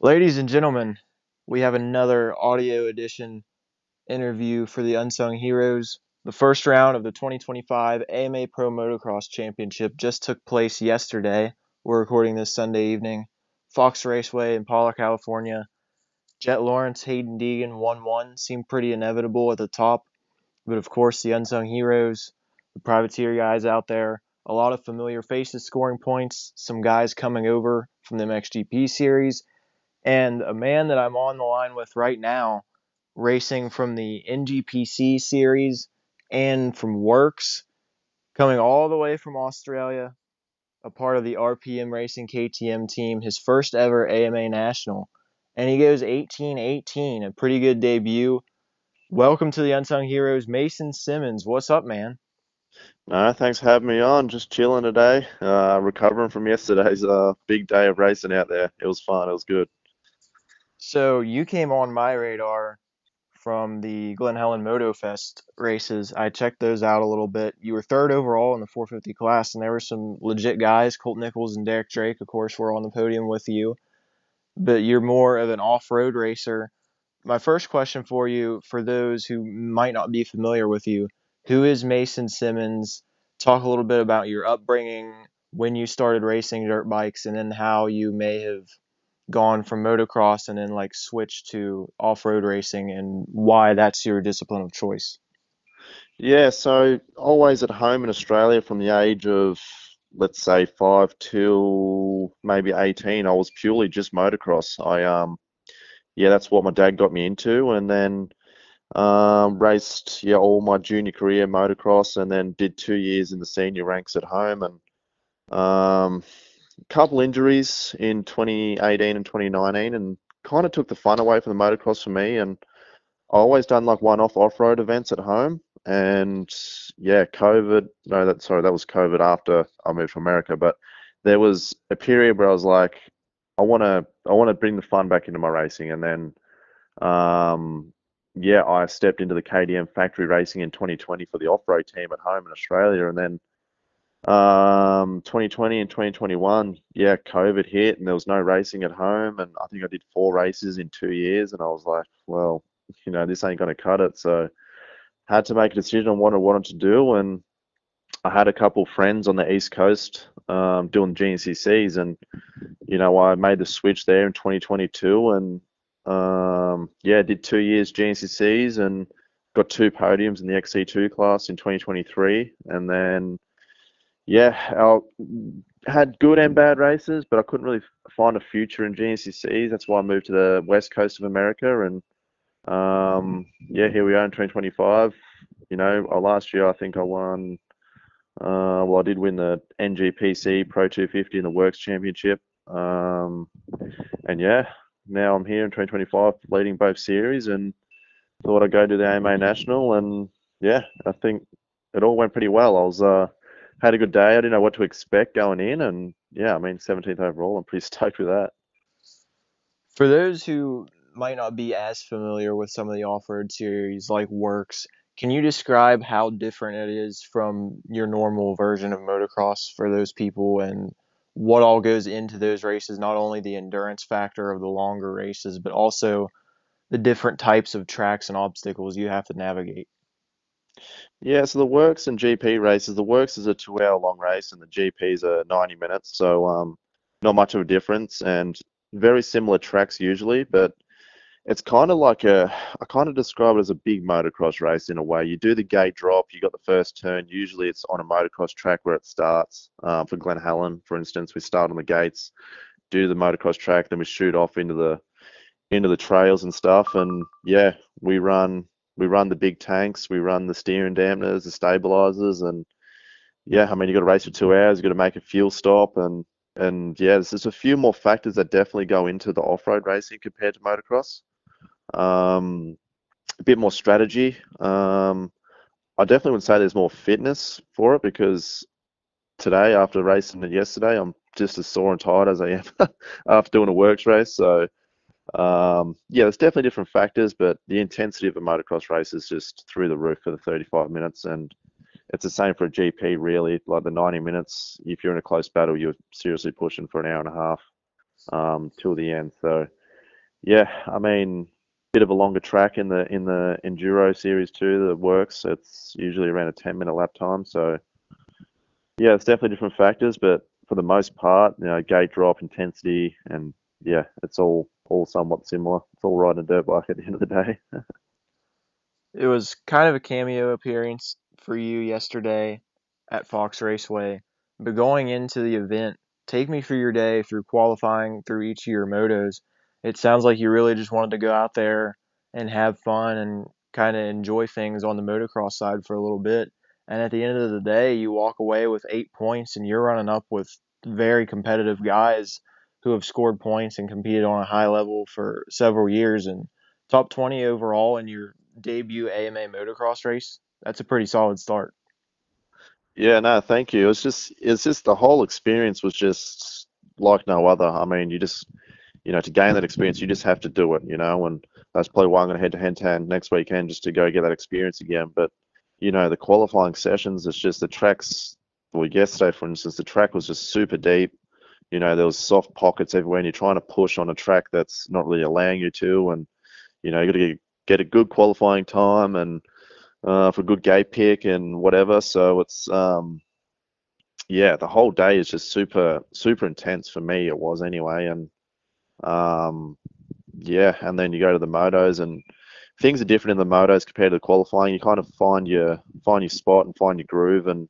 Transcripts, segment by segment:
Ladies and gentlemen, we have another audio edition interview for the Unsung Heroes. The first round of the 2025 AMA Pro Motocross Championship just took place yesterday. We're recording this Sunday evening. Fox Raceway in Paula, California. Jet Lawrence, Hayden Deegan 1-1 seemed pretty inevitable at the top, but of course the Unsung Heroes, the privateer guys out there, a lot of familiar faces scoring points, some guys coming over from the MXGP series, and a man that I'm on the line with right now, racing from the NGPC series and from Works, coming all the way from Australia, a part of the RPM Racing KTM team, his first ever AMA National. And he goes 18-18, a pretty good debut. Welcome to the Unsung Heroes, Mason Semmens. What's up, man? No, thanks for having me on. Just chilling today. Recovering from yesterday's big day of racing out there. It was fun. It was good. So you came on my radar from the Glen Helen Moto Fest races. I checked those out a little bit. You were third overall in the 450 class, and there were some legit guys. Colt Nichols and Derek Drake, of course, were on the podium with you. But you're more of an off-road racer. My first question for you, for those who might not be familiar with you, who is Mason Semmens? Talk a little bit about your upbringing, when you started racing dirt bikes, and then how you may have gone from motocross and then like switched to off-road racing and why that's your discipline of choice. Yeah, so always at home in Australia from the age of, let's say, 5 till maybe 18, I was purely just motocross. Yeah, that's what my dad got me into, and then raced, yeah, all my junior career motocross, and then did 2 years in the senior ranks at home, and um, couple injuries in 2018 and 2019 and kind of took the fun away from the motocross for me. And I always done like one-off off-road events at home. And yeah, COVID, no, that was COVID after I moved to America. But there was a period where I was like, I want to bring the fun back into my racing. And then, yeah, I stepped into the KDM factory racing in 2020 for the off-road team at home in Australia. And then 2020 and 2021, yeah, COVID hit and there was no racing at home, and I think I did 4 races in 2 years, and I was like, well, this ain't gonna cut it. So had to make a decision on what I wanted to do, and I had a couple friends on the East Coast doing GNCCs, and I made the switch there in 2022, and yeah, did 2 years GNCCs and got 2 podiums in the XC2 class in 2023, and then yeah, I had good and bad races, but I couldn't really find a future in GNCCs. That's why I moved to the west coast of America, and yeah, here we are in 2025. Last year I think I won. Well, I did win the NGPC Pro 250 in the Works Championship, and yeah, now I'm here in 2025, leading both series, and thought I'd go to the AMA National, and yeah, I think it all went pretty well. I was had a good day. I didn't know what to expect going in, and yeah, I mean 17th overall. I'm pretty stoked with that. For those who might not be as familiar with some of the off-road series like Works, can you describe how different it is from your normal version of motocross for those people and what all goes into those races, not only the endurance factor of the longer races, but also the different types of tracks and obstacles you have to navigate? Yeah, so the Works and GP races. The Works is a 2 hour long race, and the GPs are 90 minutes. So not much of a difference, and very similar tracks usually, but it's kind of like I kind of describe it as a big motocross race in a way. You do the gate drop, you got the first turn. Usually it's on a motocross track where it starts. For Glen Helen, for instance, we start on the gates, do the motocross track, then we shoot off into the trails and stuff. And yeah, we run the big tanks, we run the steering dampeners, the stabilizers, and yeah, I mean you got to race for 2 hours, you got to make a fuel stop, and yeah, there's just a few more factors that definitely go into the off-road racing compared to motocross. Um, a bit more strategy. I definitely would say there's more fitness for it because today, after racing it yesterday, I'm just as sore and tired as I am after doing a works race. So, yeah, there's definitely different factors, but the intensity of a motocross race is just through the roof for the 35 minutes. And it's the same for a GP, really. Like the 90 minutes, if you're in a close battle, you're seriously pushing for an hour and a half till the end. So, Yeah, I mean, bit of a longer track in the enduro series too that works. It's usually around a 10-minute lap time. So yeah, it's definitely different factors, but for the most part, gate drop, intensity, and yeah, it's all somewhat similar. It's all riding a dirt bike at the end of the day. It was kind of a cameo appearance for you yesterday at Fox Raceway, but going into the event, take me through your day through qualifying through each of your motos. It sounds like you really just wanted to go out there and have fun and kind of enjoy things on the motocross side for a little bit. And at the end of the day, you walk away with 8 points and you're running up with very competitive guys who have scored points and competed on a high level for several years and top 20 overall in your debut AMA motocross race. That's a pretty solid start. Yeah, no, thank you. It's just the whole experience was just like no other. I mean, to gain that experience, you just have to do it, and that's probably why I'm going to head to Hentan next weekend just to go get that experience again. But, the qualifying sessions, it's just the tracks, well, yesterday, for instance, the track was just super deep. There was soft pockets everywhere, and you're trying to push on a track that's not really allowing you to, and, you got to get a good qualifying time and for a good gate pick and whatever. So yeah, the whole day is just super, super intense for me. It was anyway. And, um, yeah, and then you go to the motos and things are different in the motos compared to the qualifying. You kind of find your spot and find your groove and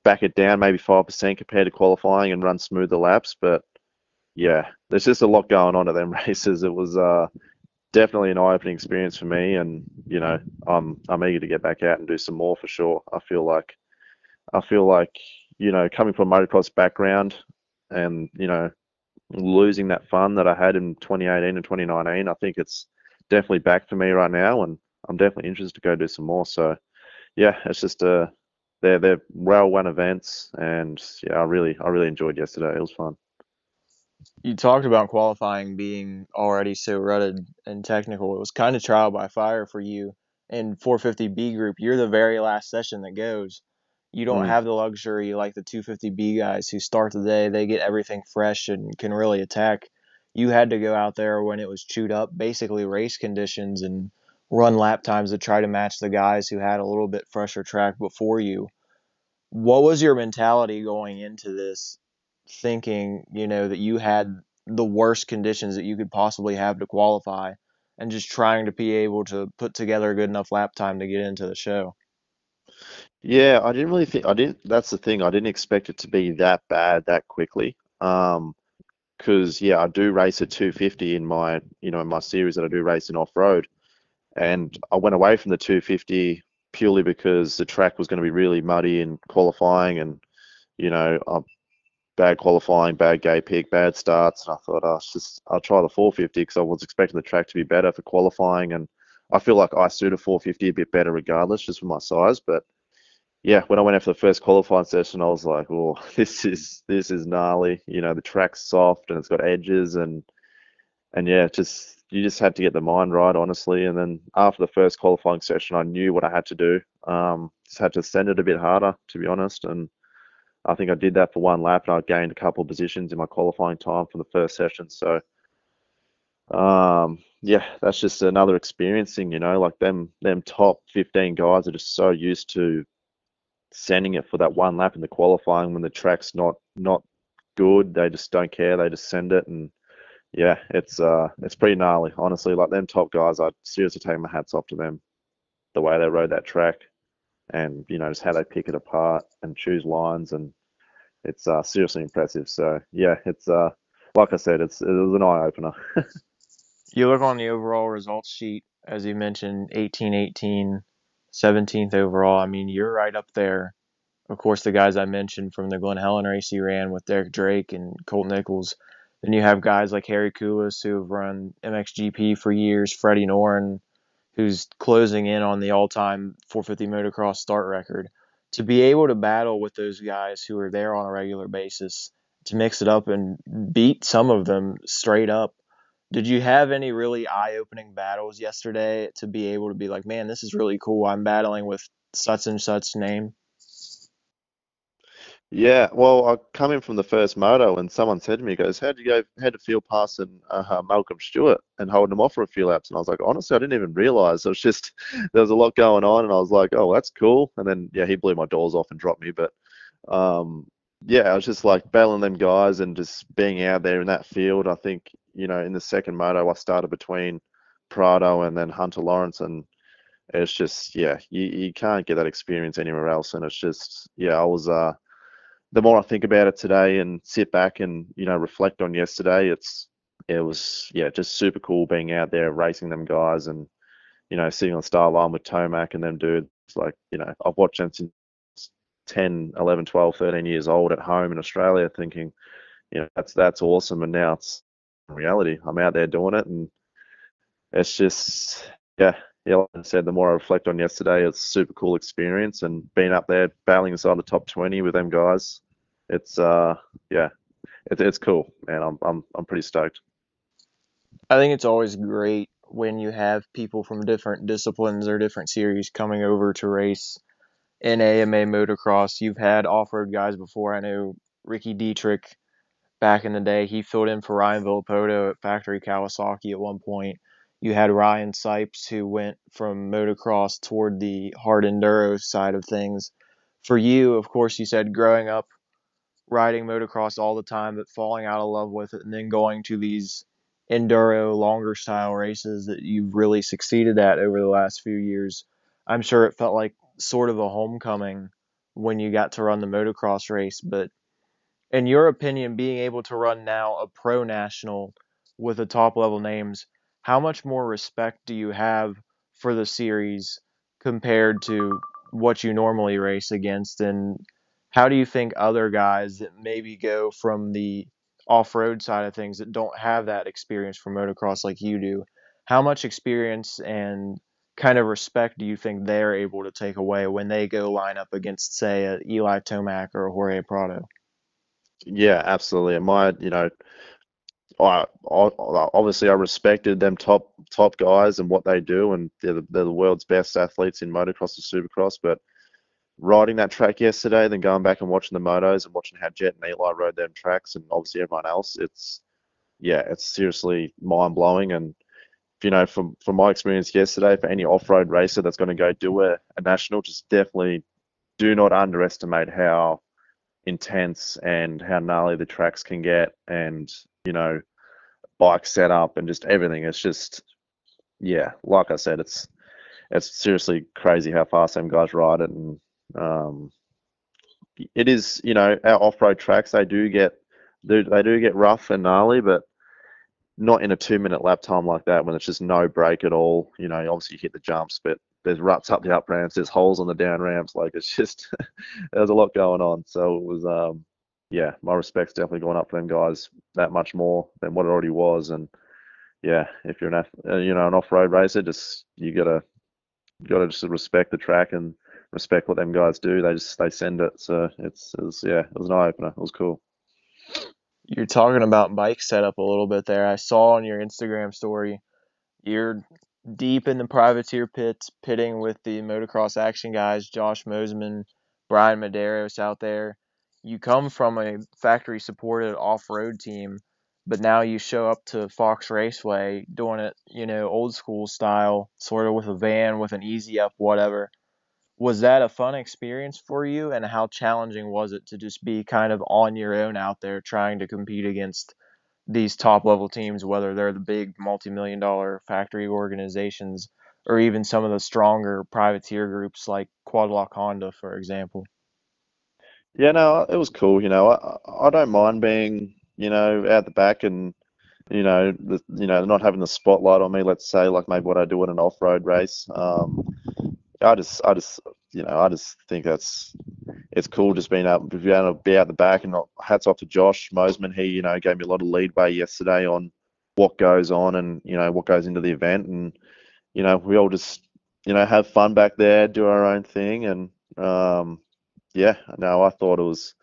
back it down maybe 5% compared to qualifying and run smoother laps. But yeah, there's just a lot going on at them races. It was definitely an eye-opening experience for me, and I'm eager to get back out and do some more for sure. I feel like coming from a motocross background and losing that fun that I had in 2018 and 2019. I think it's definitely back for me right now, and I'm definitely interested to go do some more. So yeah, it's just they're well run events, and yeah, I really enjoyed yesterday. It was fun. You talked about qualifying being already so rutted and technical. It was kind of trial by fire for you in 450B group. You're the very last session that goes. You don't Mm. have the luxury like the 250B guys who start the day. They get everything fresh and can really attack. You had to go out there when it was chewed up, basically race conditions, and run lap times to try to match the guys who had a little bit fresher track before you. What was your mentality going into this, thinking, that you had the worst conditions that you could possibly have to qualify and just trying to be able to put together a good enough lap time to get into the show? Yeah, I didn't really think I didn't. That's the thing. I didn't expect it to be that bad that quickly. Because yeah, I do race at 250 in my series that I do race in off road. And I went away from the 250 purely because the track was going to be really muddy in qualifying, and bad qualifying, bad gate pick, bad starts. And I thought, I'll try the 450 because I was expecting the track to be better for qualifying, and I feel like I suit a 450 a bit better regardless, just for my size. But yeah, when I went out for the first qualifying session, I was like, oh, this is gnarly. The track's soft and it's got edges, and yeah, just you just had to get the mind right, honestly. And then after the first qualifying session, I knew what I had to do. Just had to send it a bit harder, to be honest. And I think I did that for one lap, and I gained a couple of positions in my qualifying time from the first session. So, yeah, that's just another experiencing. Like them top 15 guys are just so used to sending it for that one lap in the qualifying when the track's not good. They just don't care. They just send it, and yeah, it's pretty gnarly, honestly. Like them top guys, I seriously take my hats off to them. The way they rode that track, and just how they pick it apart and choose lines, and it's seriously impressive. So yeah, it's like I said, it was an eye opener. You look on the overall results sheet, as you mentioned, 18-18, 17th overall. I mean, you're right up there. Of course, the guys I mentioned from the Glen Helen race he ran with Derek Drake and Colt Nichols. Then you have guys like Harry Koulis who have run MXGP for years, Freddie Noren, who's closing in on the all-time 450 motocross start record. To be able to battle with those guys who are there on a regular basis, to mix it up and beat some of them straight up. Did you have any really eye-opening battles yesterday to be able to be like, man, this is really cool. I'm battling with such and such name? Yeah, well, I come in from the first moto, and someone said to me, he goes, how'd it feel passing Malcolm Stewart and holding him off for a few laps?" And I was like, honestly, I didn't even realize. It was just there was a lot going on, and I was like, "Oh, that's cool." And then yeah, he blew my doors off and dropped me. But um, yeah, I was just like battling them guys and just being out there in that field. I think in the second moto, I started between Prado and then Hunter Lawrence, and it's just yeah, you can't get that experience anywhere else. And it's just yeah, I was the more I think about it today and sit back and reflect on yesterday, it was yeah just super cool being out there racing them guys and sitting on the start line with Tomac and them dudes. Like I've watched them since 10, 11, 12, 13 years old at home in Australia, thinking that's awesome, and now it's reality. I'm out there doing it, and it's just yeah. Like I said, the more I reflect on yesterday, it's a super cool experience, and being up there battling inside the top 20 with them guys, it's yeah, it's cool, and I'm pretty stoked. I think it's always great when you have people from different disciplines or different series coming over to race in AMA motocross. You've had off-road guys before. I know Ricky Dietrich back in the day, he filled in for Ryan Villapoto at Factory Kawasaki at one point. You had Ryan Sipes, who went from motocross toward the hard enduro side of things. For you, of course, you said growing up riding motocross all the time, but falling out of love with it, and then going to these enduro longer style races that you've really succeeded at over the last few years. I'm sure it felt like sort of a homecoming when you got to run the motocross race, but in your opinion, being able to run now a pro national with the top level names, how much more respect do you have for the series compared to what you normally race against? And how do you think other guys that maybe go from the off road side of things that don't have that experience for motocross like you do, how much experience and kind of respect do you think they're able to take away when they go line up against, say, a Eli Tomac or a Jorge Prado? Yeah, absolutely. And my, obviously I respected them top guys and what they do, and they're the world's best athletes in motocross and supercross. But riding that track yesterday, then going back and watching the motos and watching how Jet and Eli rode them tracks, and obviously everyone else, it's yeah, it's seriously mind blowing. And from my experience yesterday, for any off-road racer that's going to go do a national, just definitely do not underestimate how intense and how gnarly the tracks can get, and bike setup and just everything. It's just yeah, like I said, it's seriously crazy how fast them guys ride it, and um, it is our off-road tracks they do get rough and gnarly, but not in a 2 minute lap time like that when it's just no break at all. Obviously you hit the jumps, but there's ruts up the up ramps, there's holes on the down ramps. Like it's just there's a lot going on. So it was yeah, my respect's definitely gone up for them guys that much more than what it already was. And yeah, if you're an off-road racer, just you gotta just respect the track and respect what them guys do. They send it. So it was an eye opener. It was cool. You're talking about bike setup a little bit there. I saw on your Instagram story you're deep in the privateer pits, pitting with the motocross action guys, Josh Mosman, Brian Medeiros out there. You come from a factory supported off road team, but now you show up to Fox Raceway doing it, old school style, sort of with a van, with an easy up, whatever. Was that a fun experience for you? And how challenging was it to just be kind of on your own out there trying to compete against these top level teams, whether they're the big multi-million dollar factory organizations or even some of the stronger privateer groups like Quadlock Honda, for example? Yeah, no, it was cool. I don't mind being out the back and not having the spotlight on me. Let's say like maybe what I do in an off-road race. I just think it's cool just being able to be out the back, and hats off to Josh Mosman. He gave me a lot of leadway yesterday on what goes on and what goes into the event, and we all just have fun back there, do our own thing, and yeah, no, I thought it was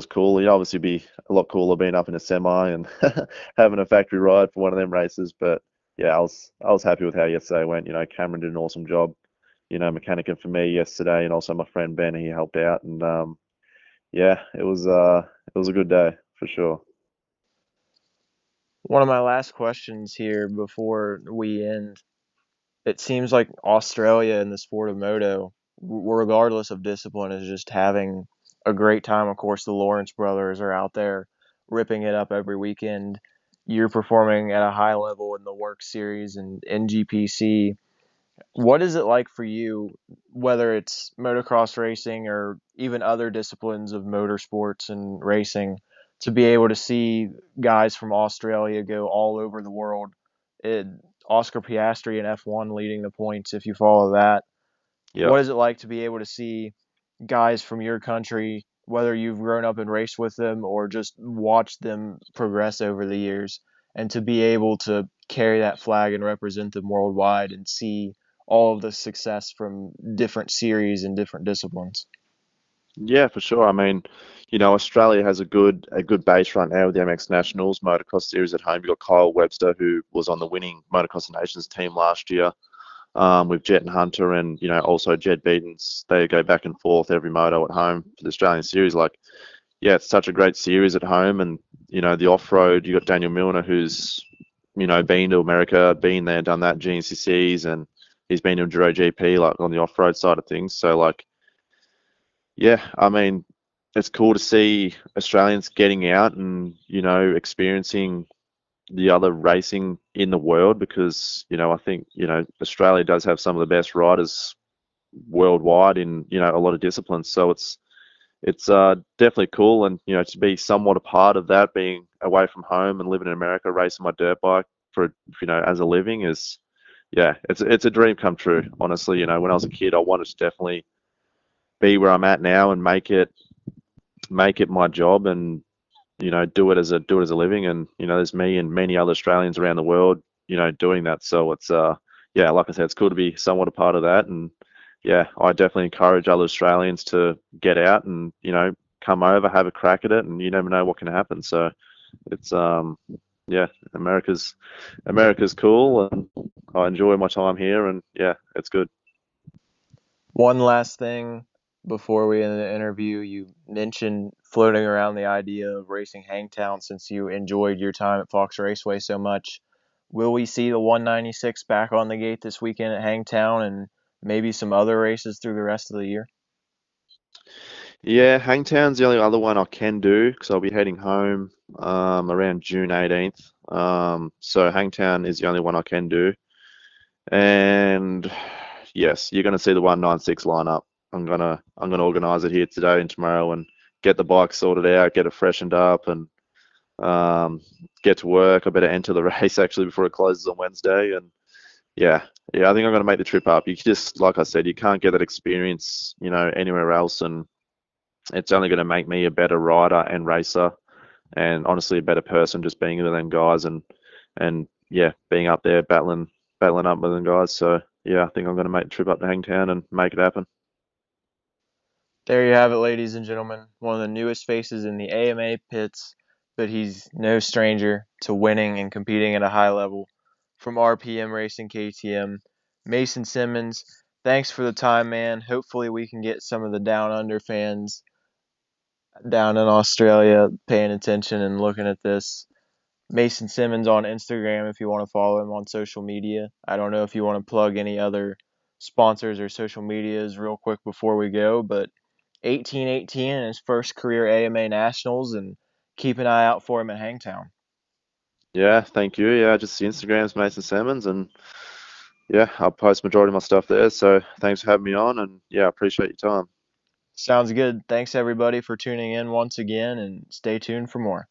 cool. It'd obviously be a lot cooler being up in a semi and having a factory ride for one of them races. But yeah, I was happy with how yesterday went. Cameron did an awesome job, mechanicking for me yesterday, and also my friend Ben, he helped out. And yeah, it was a good day for sure. One of my last questions here before we end. It seems like Australia in the sport of moto, regardless of discipline, is just having a great time. Of course, the Lawrence brothers are out there ripping it up every weekend. You're performing at a high level in the Work Series and NGPC. What is it like for you, whether it's motocross racing or even other disciplines of motorsports and racing, to be able to see guys from Australia go all over the world? It, Oscar Piastri in F1 leading the points, if you follow that. Yep. What is it like to be able to see guys from your country, whether you've grown up and raced with them or just watched them progress over the years, and to be able to carry that flag and represent them worldwide and see all of the success from different series and different disciplines? Yeah, for sure. I mean, Australia has a good base right now with the MX Nationals motocross series at home. You got Kyle Webster, who was on the winning Motocross and Nations team last year, with Jet and Hunter, and also Jed Beatons. They go back and forth every moto at home for the Australian series. Like, yeah, it's such a great series at home, and the off road. You got Daniel Milner, who's been to America, been there, done that GNCCs, and he's been to Enduro GP, like on the off road side of things. So like, yeah, I mean, it's cool to see Australians getting out and experiencing the other racing in the world, because I think Australia does have some of the best riders worldwide in a lot of disciplines. So it's definitely cool, and to be somewhat a part of that, being away from home and living in America, racing my dirt bike for as a living is, yeah, it's a dream come true. Honestly, when I was a kid, I wanted to definitely be where I'm at now and make it my job, and do it as a living. And there's me and many other Australians around the world doing that. So it's yeah, like I said, it's cool to be somewhat a part of that. And yeah, I definitely encourage other Australians to get out and come over, have a crack at it, and you never know what can happen. So it's yeah, America's cool, and I enjoy my time here, and yeah, it's good. One last thing before we end the interview. You mentioned floating around the idea of racing Hangtown since you enjoyed your time at Fox Raceway so much. Will we see the 196 back on the gate this weekend at Hangtown and maybe some other races through the rest of the year? Yeah, Hangtown's the only other one I can do because I'll be heading home around June 18th. So Hangtown is the only one I can do. And yes, you're gonna see the 196 lineup. I'm gonna organize it here today and tomorrow and get the bike sorted out, get it freshened up, and um, get to work. I better enter the race actually before it closes on Wednesday. And yeah, yeah, I think I'm gonna make the trip up. You just, like I said, you can't get that experience, anywhere else, and it's only gonna make me a better rider and racer, and honestly a better person just being with them guys, and yeah, being up there battling up with them guys. So yeah, I think I'm going to make the trip up to Hangtown and make it happen. There you have it, ladies and gentlemen. One of the newest faces in the AMA pits, but he's no stranger to winning and competing at a high level. From RPM Racing KTM, Mason Semmens, thanks for the time, man. Hopefully, we can get some of the Down Under fans down in Australia paying attention and looking at this. Mason Semmens on Instagram if you want to follow him on social media. I don't know if you want to plug any other sponsors or social medias real quick before we go, but 1818 in his first career AMA Nationals, and keep an eye out for him at Hangtown. Yeah, thank you. Yeah, just the Instagram's Mason Semmens, and yeah, I'll post majority of my stuff there. So thanks for having me on, and yeah, I appreciate your time. Sounds good. Thanks everybody for tuning in once again, and stay tuned for more.